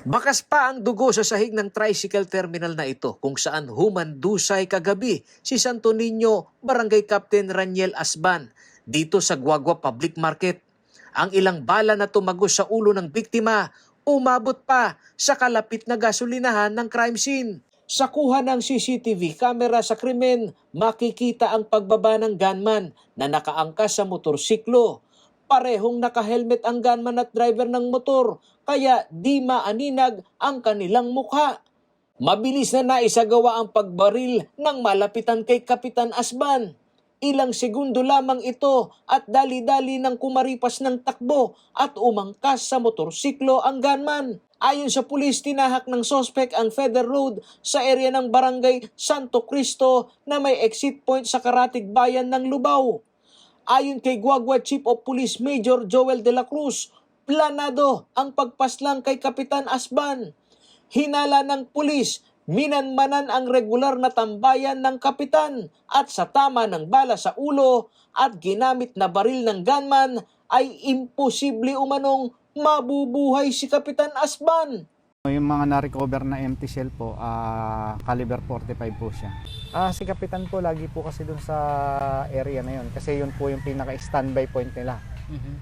Bakas pa ang dugo sa sahig ng tricycle terminal na ito kung saan humandusay kagabi si Santo Niño Barangay Captain Raniel Asban dito sa Guagua Public Market. Ang ilang bala na tumagos sa ulo ng biktima umabot pa sa kalapit na gasolinahan ng crime scene. Sa kuha ng CCTV camera sa krimen, makikita ang pagbaba ng gunman na nakaangkas sa motorsiklo. Parehong naka-helmet ang gunman at driver ng motor, kaya di maaninag ang kanilang mukha. Mabilis na naisagawa ang pagbaril ng malapitan kay Kapitan Asban. Ilang segundo lamang ito at dali-dali nang kumaripas ng takbo at umangkas sa motorsiklo ang gunman. Ayon sa pulis, tinahak ng sospek ang Feder Road sa area ng Barangay Santo Cristo na may exit point sa Karatig Bayan ng Lubao. Ayon kay Guagua Chief of Police Major Joel de la Cruz, planado ang pagpaslang kay Kapitan Asban. Hinala ng pulis, minanmanan ang regular na tambayan ng kapitan at sa tama ng bala sa ulo at ginamit na baril ng gunman ay imposible umanong mabubuhay si Kapitan Asban. Yung mga na-recover na empty shell po, caliber 45 po siya. Si Kapitan po lagi po kasi dun sa area na yun kasi yun po yung pinaka-standby point nila.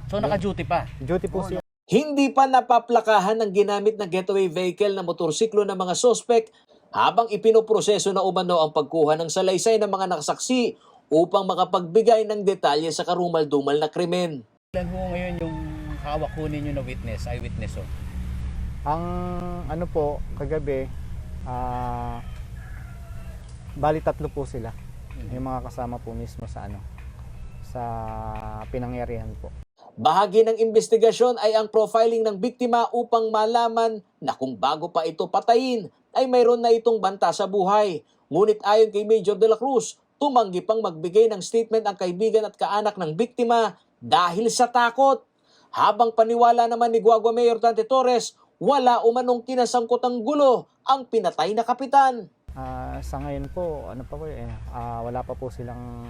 So naka-duty pa? Duty po siya. Hindi pa napaplakahan ng ginamit na getaway vehicle na motorsiklo ng mga sospek habang ipinoproseso na umano ang pagkuha ng salaysay ng mga nakasaksi upang makapagbigay ng detalye sa karumal-dumal na krimen. Ilan ho ngayon yung hawak ho ninyo na witness, eyewitness ho? Ang ano po, kagabi, bali 3 po sila. Yung mga kasama po mismo sa sa pinangyarihan po. Bahagi ng investigasyon ay ang profiling ng biktima upang malaman na kung bago pa ito patayin ay mayroon na itong banta sa buhay. Ngunit ayon kay Major de la Cruz, tumanggi pang magbigay ng statement ang kaibigan at kaanak ng biktima dahil sa takot. Habang paniwala naman ni Guagua Mayor Dante Torres, wala umanong kinasangkotang gulo ang pinatay na kapitan. Sa ngayon po, wala pa po silang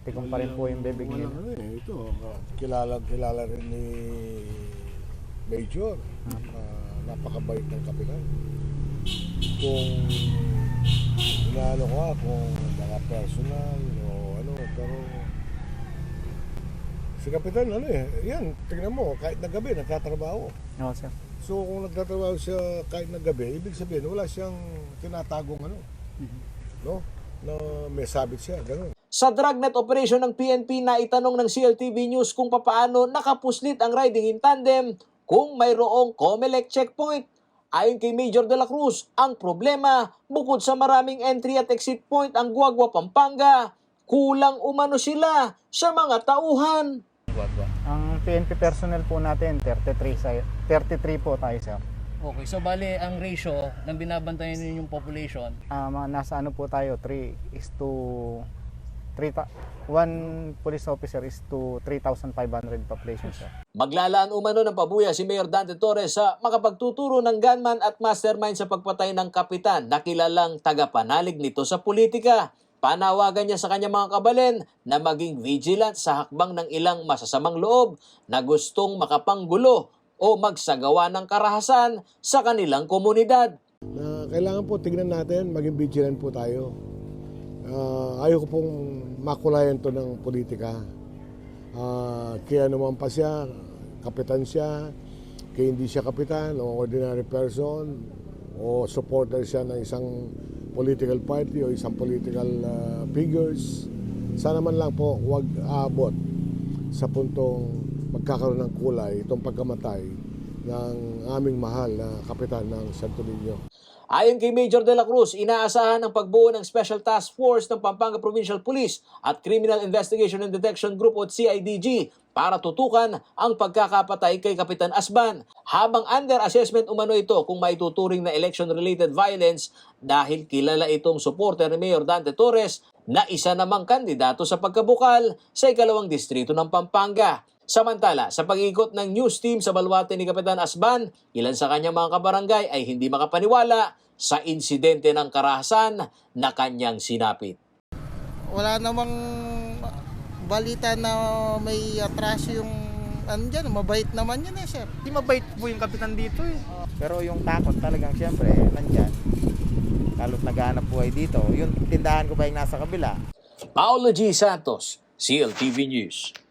tikong pa rin po yung bibig nila. Ito, kilala rin ni Major. Napakabait ng kapitan. Kung inaano ko kung mga personal o pero si kapitan yan, tingnan mo, kahit na gabi nagtatrabaho. No, sir. So kung nagtatrabaho siya kahit na gabi, ibig sabihin wala siyang tinatagong no? Na may sabit siya, gano'n. Sa dragnet operation ng PNP na itanong ng CLTV News kung papaano nakapuslit ang riding in tandem kung mayroong COMELEC checkpoint. Ayon kay Major de la Cruz, ang problema bukod sa maraming entry at exit point ang Guagua, Pampanga, kulang umano sila sa mga tauhan. Ang PNP personnel po natin, 33 po tayo, sir. Okay, so bali ang ratio ng binabantayan ninyong population? Nasa po tayo, 1 police officer is to 3,500 population, sir. Maglalaan umano ng pabuya si Mayor Dante Torres sa makapagtuturo ng gunman at mastermind sa pagpatay ng kapitan na kilalang tagapanalig nito sa politika. Panawagan niya sa kanyang mga kabalen na maging vigilant sa hakbang ng ilang masasamang loob na gustong makapanggulo o magsagawa ng karahasan sa kanilang komunidad. Kailangan po tignan natin, maging vigilant po tayo. Ayaw ko pong makulayan to ng politika. Kaya naman pa siya, kapitan siya, kaya hindi siya kapitan o ordinary person o supporter siya ng isang political party o isang political figures. Sana man lang po huwag aabot sa puntong magkakaroon ng kulay itong pagkamatay ng aming mahal na kapitan ng Santo Niño. Ayon kay Major de la Cruz, inaasahan ang pagbuo ng Special Task Force ng Pampanga Provincial Police at Criminal Investigation and Detection Group o CIDG para tutukan ang pagkakapatay kay Kapitan Asban. Habang under assessment umano ito kung maituturing na election-related violence dahil kilala itong supporter ni Mayor Dante Torres na isa namang kandidato sa pagkabukal sa ikalawang distrito ng Pampanga. Samantala, sa pag-ikot ng news team sa balwate ni Kapitan Asban, ilan sa kanyang mga kabarangay ay hindi makapaniwala sa insidente ng karahasan na kanyang sinapit. Wala namang balita na may atraso yung andyan, mabait naman yun eh, sir. Di mabait po yung kapitan dito eh. Pero yung takot talagang siyempre, nandyan. Lalo't naghahanap buhay dito. Yung tindahan ko pa yung nasa kabila. Paolo G. Santos, CLTV News.